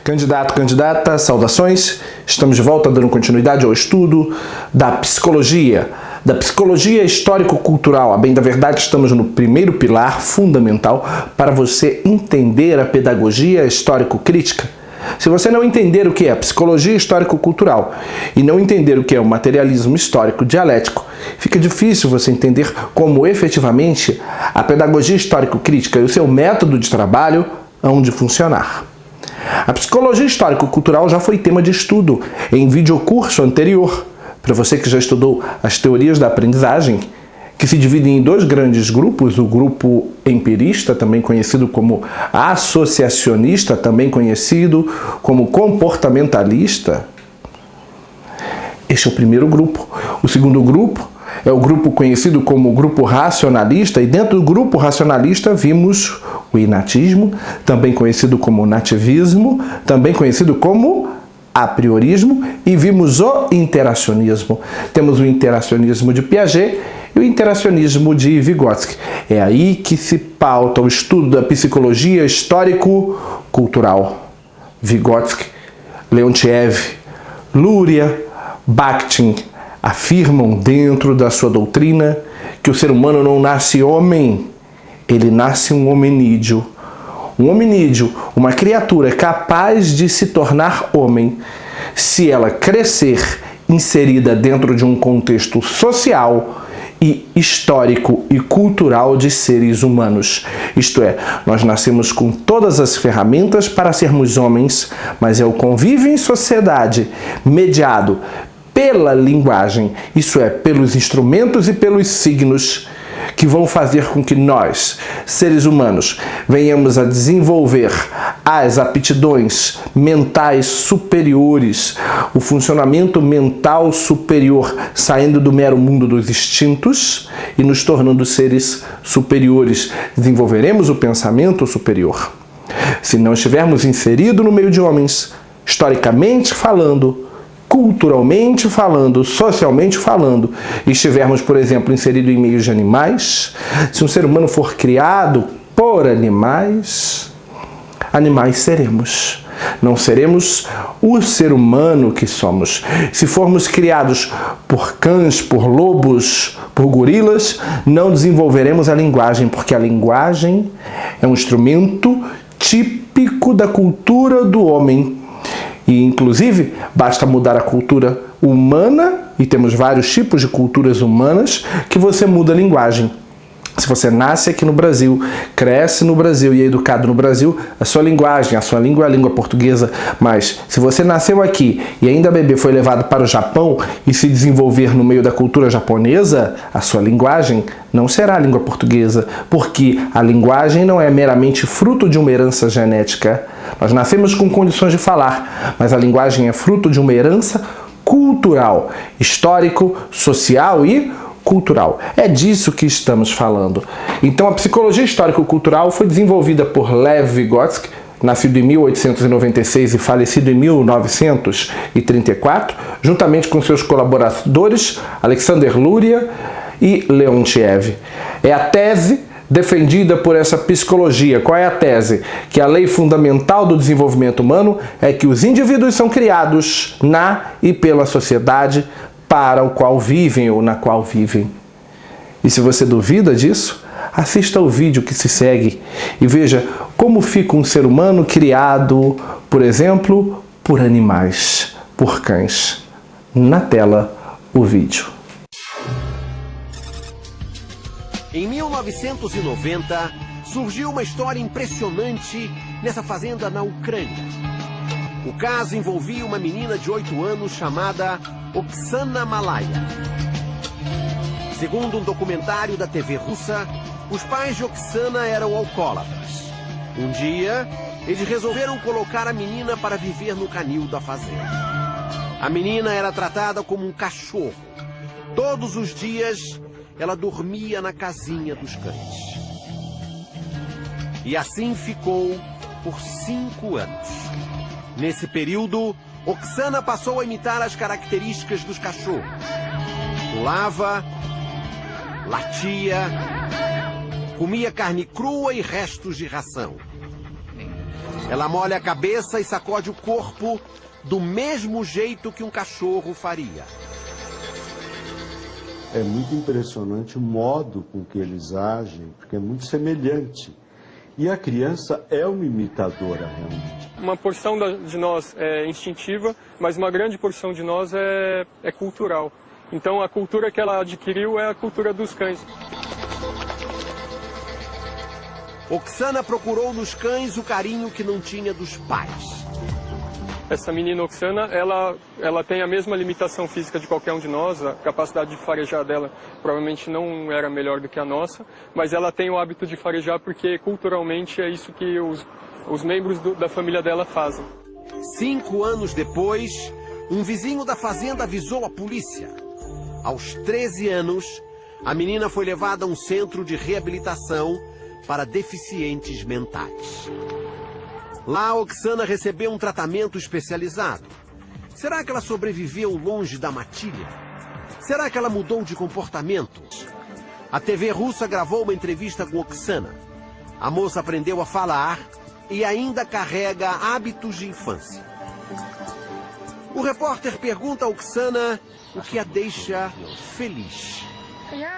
Candidato, candidata, saudações. Estamos de volta dando continuidade ao estudo da psicologia histórico-cultural. A bem da verdade, estamos no primeiro pilar fundamental para você entender a pedagogia histórico-crítica. Se você não entender o que é a psicologia histórico-cultural e não entender o que é o materialismo histórico-dialético, fica difícil você entender como efetivamente a pedagogia histórico-crítica e o seu método de trabalho hão de funcionar. A psicologia histórico-cultural já foi tema de estudo em videocurso anterior, para você que já estudou as teorias da aprendizagem, que se dividem em dois grandes grupos, o grupo empirista, também conhecido como associacionista, também conhecido como comportamentalista. Este é o primeiro grupo. O segundo grupo é o grupo conhecido como grupo racionalista, e dentro do grupo racionalista vimos o inatismo, também conhecido como nativismo, também conhecido como a priorismo, e vimos o interacionismo. Temos o interacionismo de Piaget e o interacionismo de Vygotsky. É aí que se pauta o estudo da psicologia histórico-cultural. Vygotsky, Leontiev, Luria, Bakhtin afirmam dentro da sua doutrina que o ser humano não nasce homem, ele nasce um hominídeo. Um hominídeo, uma criatura capaz de se tornar homem se ela crescer inserida dentro de um contexto social e histórico e cultural de seres humanos. Isto é, nós nascemos com todas as ferramentas para sermos homens, mas é o convívio em sociedade mediado pela linguagem, isso é, pelos instrumentos e pelos signos, que vão fazer com que nós, seres humanos, venhamos a desenvolver as aptidões mentais superiores, o funcionamento mental superior, saindo do mero mundo dos instintos e nos tornando seres superiores. Desenvolveremos o pensamento superior. Se não estivermos inseridos no meio de homens, historicamente falando, culturalmente falando, socialmente falando, e estivermos, por exemplo, inseridos em meios de animais, se um ser humano for criado por animais, animais seremos. Não seremos o ser humano que somos. Se formos criados por cães, por lobos, por gorilas, não desenvolveremos a linguagem, porque a linguagem é um instrumento típico da cultura do homem. E, inclusive, basta mudar a cultura humana, e temos vários tipos de culturas humanas, que você muda a linguagem. Se você nasce aqui no Brasil, cresce no Brasil e é educado no Brasil, a sua linguagem, a sua língua é a língua portuguesa. Mas se você nasceu aqui e ainda bebê foi levado para o Japão e se desenvolver no meio da cultura japonesa, a sua linguagem não será a língua portuguesa, porque a linguagem não é meramente fruto de uma herança genética. Nós nascemos com condições de falar, mas a linguagem é fruto de uma herança cultural, histórico, social e cultural. É disso que estamos falando. Então, a psicologia histórico-cultural foi desenvolvida por Lev Vygotsky, nascido em 1896 e falecido em 1934, juntamente com seus colaboradores Alexander Luria e Leontiev. É a tese defendida por essa psicologia. Qual é a tese? Que a lei fundamental do desenvolvimento humano é que os indivíduos são criados na e pela sociedade para o qual vivem ou na qual vivem. E se você duvida disso, assista ao vídeo que se segue e veja como fica um ser humano criado, por exemplo, por animais, por cães. Na tela, o vídeo. Em 1990, surgiu uma história impressionante nessa fazenda na Ucrânia. O caso envolvia uma menina de 8 anos chamada Oksana Malaya. Segundo um documentário da TV russa, os pais de Oksana eram alcoólatras. Um dia, eles resolveram colocar a menina para viver no canil da fazenda. A menina era tratada como um cachorro. Todos os dias, ela dormia na casinha dos cães. E assim ficou por 5 anos. Nesse período, Oksana passou a imitar as características dos cachorros. Pulava, latia, comia carne crua e restos de ração. Ela molha a cabeça e sacode o corpo do mesmo jeito que um cachorro faria. É muito impressionante o modo com que eles agem, porque é muito semelhante. E a criança é uma imitadora, realmente. Uma porção de nós é instintiva, mas uma grande porção de nós é cultural. Então a cultura que ela adquiriu é a cultura dos cães. Oksana procurou nos cães o carinho que não tinha dos pais. Essa menina Oksana, ela tem a mesma limitação física de qualquer um de nós, a capacidade de farejar dela provavelmente não era melhor do que a nossa, mas ela tem o hábito de farejar porque culturalmente é isso que os membros da família dela fazem. 5 anos depois, um vizinho da fazenda avisou a polícia. Aos 13 anos, a menina foi levada a um centro de reabilitação para deficientes mentais. Lá, Oksana recebeu um tratamento especializado. Será que ela sobreviveu longe da matilha? Será que ela mudou de comportamento? A TV russa gravou uma entrevista com Oksana. A moça aprendeu a falar e ainda carrega hábitos de infância. O repórter pergunta a Oksana o que a deixa feliz.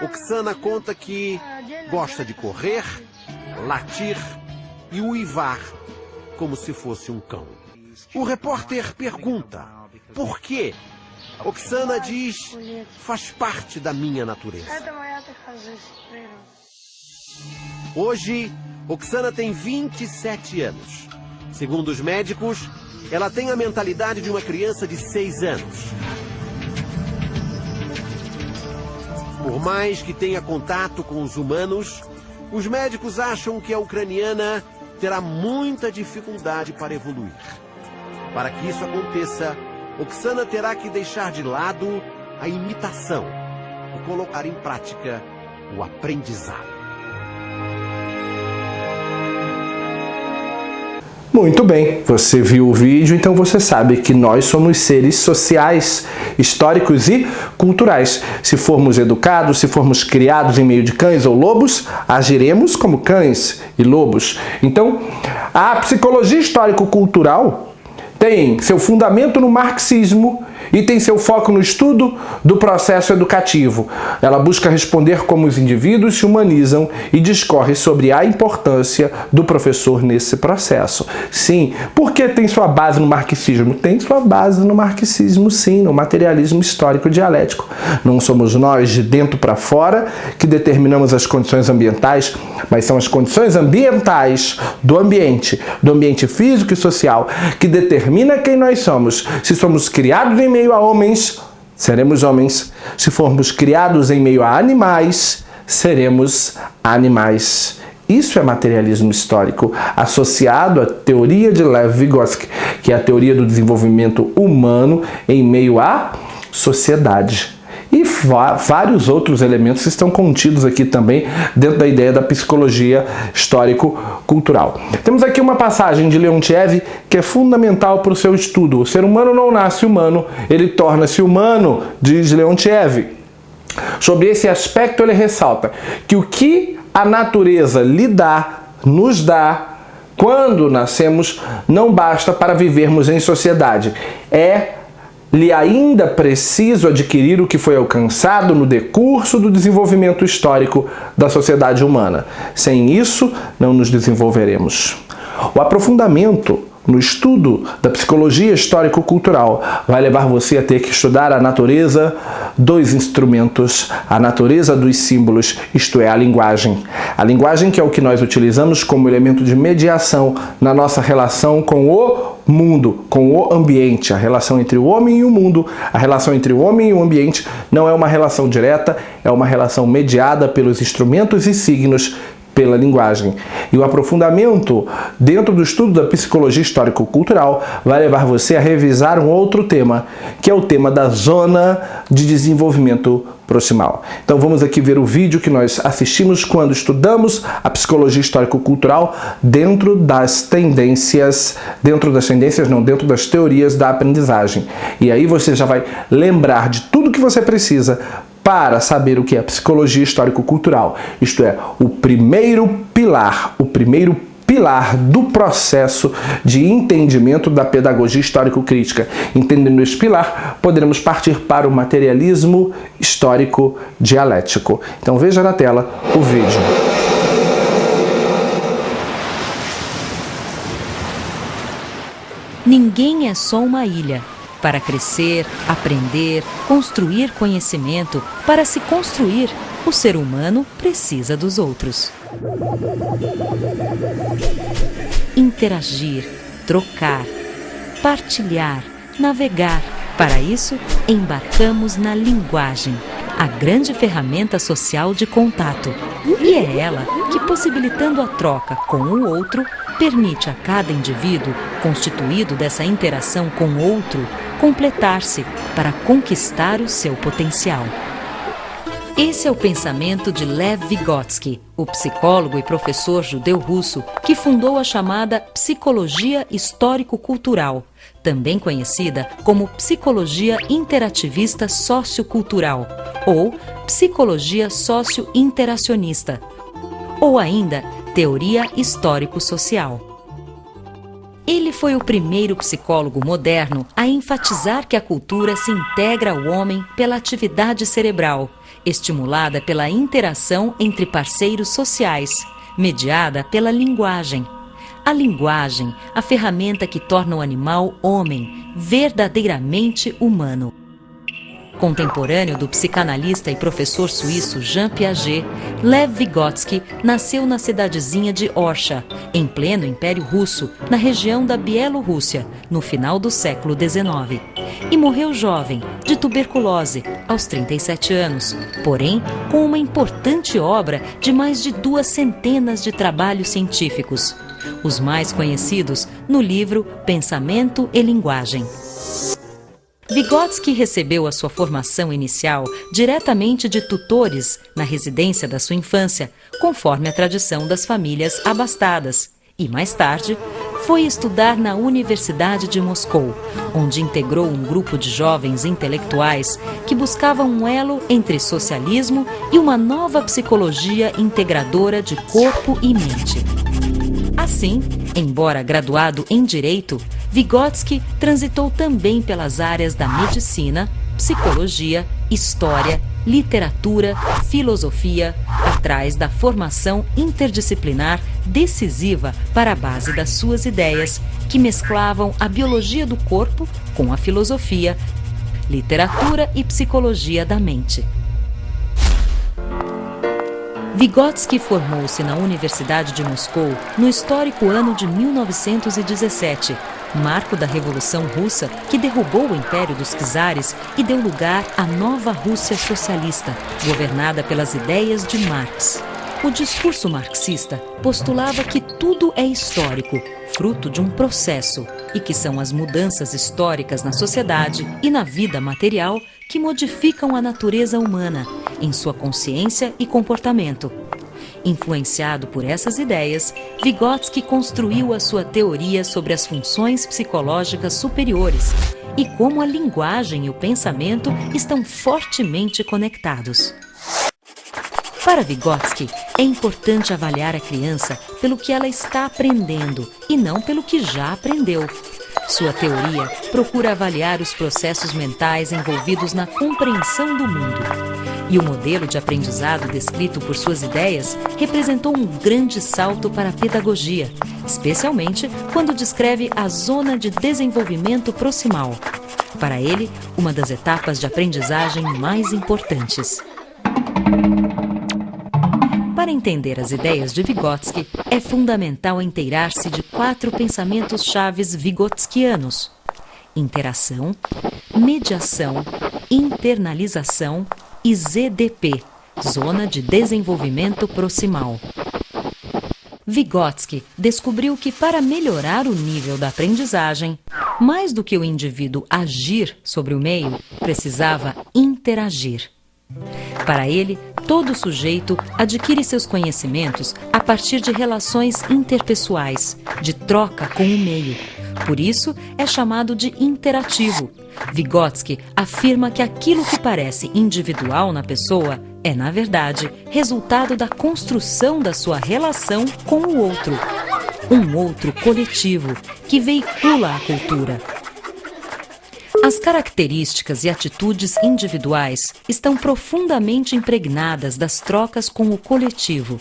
Oksana conta que gosta de correr, latir e uivar como se fosse um cão. O repórter pergunta por quê? Oksana diz: faz parte da minha natureza. Hoje, Oksana tem 27 anos. Segundo os médicos, ela tem a mentalidade de uma criança de 6 anos. Por mais que tenha contato com os humanos, os médicos acham que a ucraniana terá muita dificuldade para evoluir. Para que isso aconteça, Oksana terá que deixar de lado a imitação e colocar em prática o aprendizado. Muito bem, você viu o vídeo, então você sabe que nós somos seres sociais, históricos e culturais. Se formos educados, se formos criados em meio de cães ou lobos, agiremos como cães e lobos. Então, a psicologia histórico-cultural tem seu fundamento no marxismo e tem seu foco no estudo do processo educativo. Ela busca responder como os indivíduos se humanizam e discorre sobre a importância do professor nesse processo. Sim, porque tem sua base no marxismo? Tem sua base no marxismo, sim, no materialismo histórico dialético. Não somos nós de dentro para fora que determinamos as condições ambientais, mas são as condições ambientais do ambiente físico e social, que determina quem nós somos. Se somos criados em meio a homens, seremos homens. Se formos criados em meio a animais, seremos animais. Isso é materialismo histórico, associado à teoria de Lev Vygotsky, que é a teoria do desenvolvimento humano em meio à sociedade. E vários outros elementos estão contidos aqui também dentro da ideia da psicologia histórico-cultural. Temos aqui uma passagem de Leontiev que é fundamental para o seu estudo. O ser humano não nasce humano, ele torna-se humano, diz Leontiev. Sobre esse aspecto ele ressalta que o que a natureza lhe dá, nos dá, quando nascemos, não basta para vivermos em sociedade. É-lhe ainda preciso adquirir o que foi alcançado no decurso do desenvolvimento histórico da sociedade humana. Sem isso, não nos desenvolveremos. O aprofundamento no estudo da psicologia histórico-cultural vai levar você a ter que estudar a natureza dos instrumentos, a natureza dos símbolos, isto é, a linguagem. A linguagem que é o que nós utilizamos como elemento de mediação na nossa relação com o mundo, com o ambiente. A relação entre o homem e o mundo, a relação entre o homem e o ambiente não é uma relação direta, é uma relação mediada pelos instrumentos e signos, pela linguagem. E o aprofundamento dentro do estudo da psicologia histórico-cultural vai levar você a revisar um outro tema, que é o tema da zona de desenvolvimento proximal. Então vamos aqui ver o vídeo que nós assistimos quando estudamos a psicologia histórico-cultural dentro das teorias da aprendizagem. E aí você já vai lembrar de tudo que você precisa para saber o que é psicologia histórico-cultural, isto é, o primeiro pilar, o primeiro pilar do processo de entendimento da pedagogia histórico-crítica. Entendendo esse pilar, poderemos partir para o materialismo histórico-dialético. Então veja na tela o vídeo. Ninguém é só uma ilha. Para crescer, aprender, construir conhecimento, para se construir, o ser humano precisa dos outros. Interagir, trocar, partilhar, navegar. Para isso, embarcamos na linguagem, a grande ferramenta social de contato. E é ela que, possibilitando a troca com o outro, permite a cada indivíduo, constituído dessa interação com o outro, completar-se para conquistar o seu potencial. Esse é o pensamento de Lev Vygotsky, o psicólogo e professor judeu-russo que fundou a chamada psicologia histórico-cultural, também conhecida como psicologia interativista sociocultural ou psicologia socio-interacionista, ou ainda teoria histórico-social. Ele foi o primeiro psicólogo moderno a enfatizar que a cultura se integra ao homem pela atividade cerebral, estimulada pela interação entre parceiros sociais, mediada pela linguagem. A linguagem, a ferramenta que torna o animal homem, verdadeiramente humano. Contemporâneo do psicanalista e professor suíço Jean Piaget, Lev Vygotsky nasceu na cidadezinha de Orsha, em pleno Império Russo, na região da Bielorrússia, no final do século XIX. E morreu jovem, de tuberculose, aos 37 anos, porém com uma importante obra de mais de 200 de trabalhos científicos. Os mais conhecidos no livro Pensamento e Linguagem. Vygotsky recebeu a sua formação inicial diretamente de tutores na residência da sua infância, conforme a tradição das famílias abastadas, e mais tarde foi estudar na Universidade de Moscou, onde integrou um grupo de jovens intelectuais que buscavam um elo entre socialismo e uma nova psicologia integradora de corpo e mente. Assim, embora graduado em Direito, Vygotsky transitou também pelas áreas da medicina, psicologia, história, literatura, filosofia, atrás da formação interdisciplinar decisiva para a base das suas ideias, que mesclavam a biologia do corpo com a filosofia, literatura e psicologia da mente. Vygotsky formou-se na Universidade de Moscou no histórico ano de 1917, marco da Revolução Russa que derrubou o Império dos Czares e deu lugar à nova Rússia socialista, governada pelas ideias de Marx. O discurso marxista postulava que tudo é histórico, fruto de um processo, e que são as mudanças históricas na sociedade e na vida material que modificam a natureza humana, em sua consciência e comportamento. Influenciado por essas ideias, Vygotsky construiu a sua teoria sobre as funções psicológicas superiores e como a linguagem e o pensamento estão fortemente conectados. Para Vygotsky, é importante avaliar a criança pelo que ela está aprendendo e não pelo que já aprendeu. Sua teoria procura avaliar os processos mentais envolvidos na compreensão do mundo. E o modelo de aprendizado descrito por suas ideias representou um grande salto para a pedagogia, especialmente quando descreve a zona de desenvolvimento proximal. Para ele, uma das etapas de aprendizagem mais importantes. Para entender as ideias de Vygotsky, é fundamental inteirar-se de 4 pensamentos chaves vygotskianos: interação, mediação, internalização e ZDP, Zona de Desenvolvimento Proximal. Vygotsky descobriu que para melhorar o nível da aprendizagem, mais do que o indivíduo agir sobre o meio, precisava interagir. Para ele, todo sujeito adquire seus conhecimentos a partir de relações interpessoais, de troca com o meio. Por isso, é chamado de interativo. Vygotsky afirma que aquilo que parece individual na pessoa é, na verdade, resultado da construção da sua relação com o outro. um outro coletivo que veicula a cultura. As características e atitudes individuais estão profundamente impregnadas das trocas com o coletivo.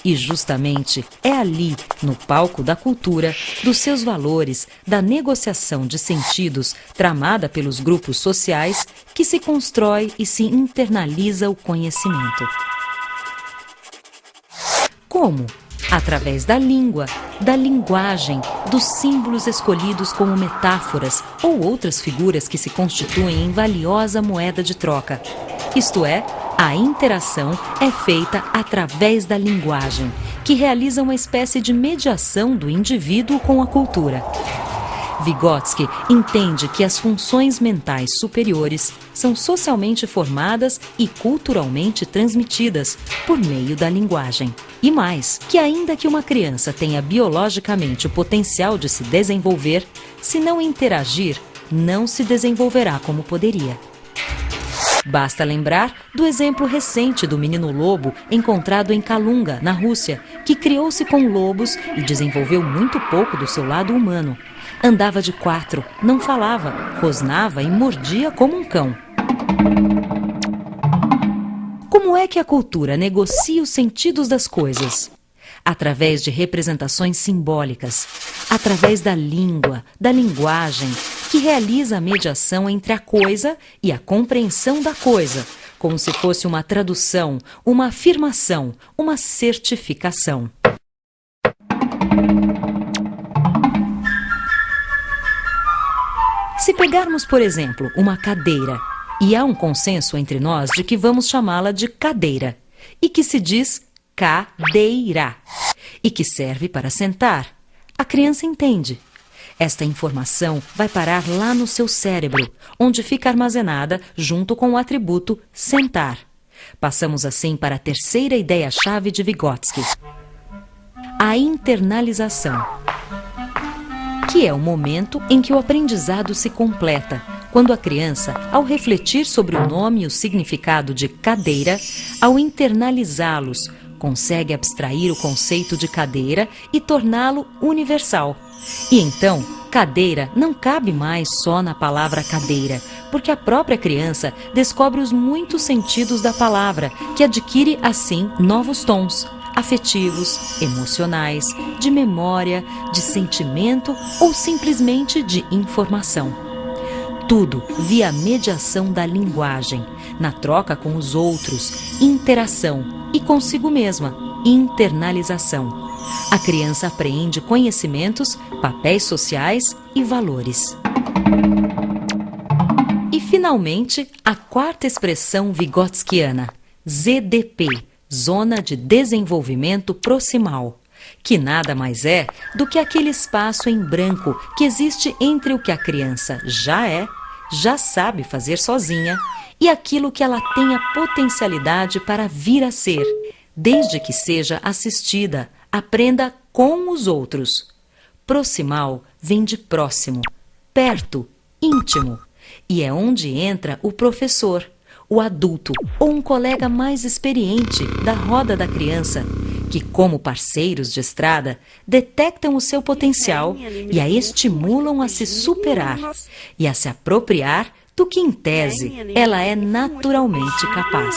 E justamente é ali, no palco da cultura, dos seus valores, da negociação de sentidos tramada pelos grupos sociais, que se constrói e se internaliza o conhecimento. Como? Através da língua, da linguagem, dos símbolos escolhidos como metáforas ou outras figuras que se constituem em valiosa moeda de troca. Isto é, a interação é feita através da linguagem, que realiza uma espécie de mediação do indivíduo com a cultura. Vygotsky entende que as funções mentais superiores são socialmente formadas e culturalmente transmitidas por meio da linguagem. E mais, que ainda que uma criança tenha biologicamente o potencial de se desenvolver, se não interagir, não se desenvolverá como poderia. Basta lembrar do exemplo recente do menino lobo encontrado em Kalunga, na Rússia, que criou-se com lobos e desenvolveu muito pouco do seu lado humano. Andava de 4, não falava, rosnava e mordia como um cão. Como é que a cultura negocia os sentidos das coisas? Através de representações simbólicas, através da língua, da linguagem, que realiza a mediação entre a coisa e a compreensão da coisa, como se fosse uma tradução, uma afirmação, uma certificação. Se pegarmos, por exemplo, uma cadeira, e há um consenso entre nós de que vamos chamá-la de cadeira, e que se diz cadeira, e que serve para sentar, a criança entende. Esta informação vai parar lá no seu cérebro, onde fica armazenada junto com o atributo sentar. Passamos assim para a terceira ideia-chave de Vygotsky, a internalização, que é o momento em que o aprendizado se completa, quando a criança, ao refletir sobre o nome e o significado de cadeira, ao internalizá-los, consegue abstrair o conceito de cadeira e torná-lo universal. E então, cadeira não cabe mais só na palavra cadeira, porque a própria criança descobre os muitos sentidos da palavra, que adquire, assim, novos tons afetivos, emocionais, de memória, de sentimento ou simplesmente de informação. Tudo via a mediação da linguagem, na troca com os outros, interação, e consigo mesma, internalização. A criança apreende conhecimentos, papéis sociais e valores. E, finalmente, a quarta expressão vygotskiana, ZDP, Zona de Desenvolvimento Proximal, que nada mais é do que aquele espaço em branco que existe entre o que a criança já sabe fazer sozinha, e aquilo que ela tem a potencialidade para vir a ser, desde que seja assistida, aprenda com os outros. Proximal vem de próximo, perto, íntimo, e é onde entra o professor, o adulto ou um colega mais experiente da roda da criança, que, como parceiros de estrada, detectam o seu potencial e a estimulam a se superar e a se apropriar do que, em tese, ela é naturalmente capaz.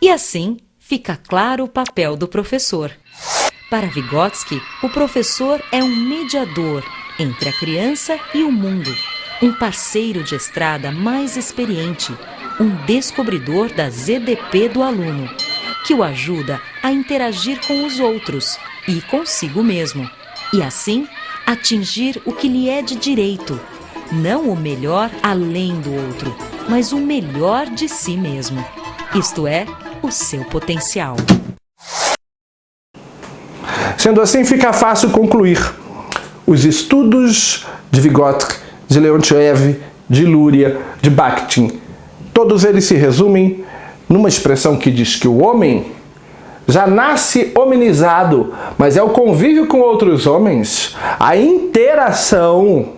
E assim fica claro o papel do professor. Para Vygotsky, o professor é um mediador entre a criança e o mundo, um parceiro de estrada mais experiente, um descobridor da ZDP do aluno, que o ajuda a interagir com os outros e consigo mesmo, e assim atingir o que lhe é de direito, não o melhor além do outro, mas o melhor de si mesmo, isto é, o seu potencial. Sendo assim, fica fácil concluir. Os estudos de Vygotsky, de Leontiev, de Luria, de Bakhtin, todos eles se resumem numa expressão que diz que o homem já nasce hominizado, mas é o convívio com outros homens, a interação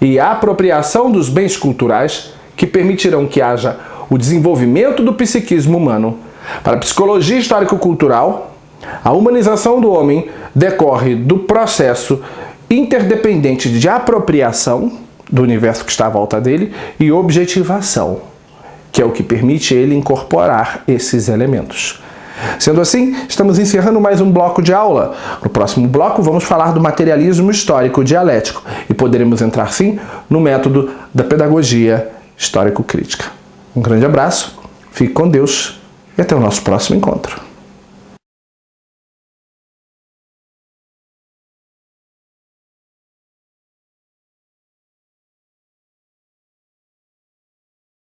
e a apropriação dos bens culturais que permitirão que haja o desenvolvimento do psiquismo humano. Para a psicologia histórico-cultural, A humanização do homem decorre do processo interdependente de apropriação do universo que está à volta dele e objetivação, que é o que permite ele incorporar esses elementos. Sendo assim, estamos encerrando mais um bloco de aula. No próximo bloco vamos falar do materialismo histórico dialético e poderemos entrar sim no método da pedagogia histórico-crítica. Um grande abraço, fique com Deus e até o nosso próximo encontro.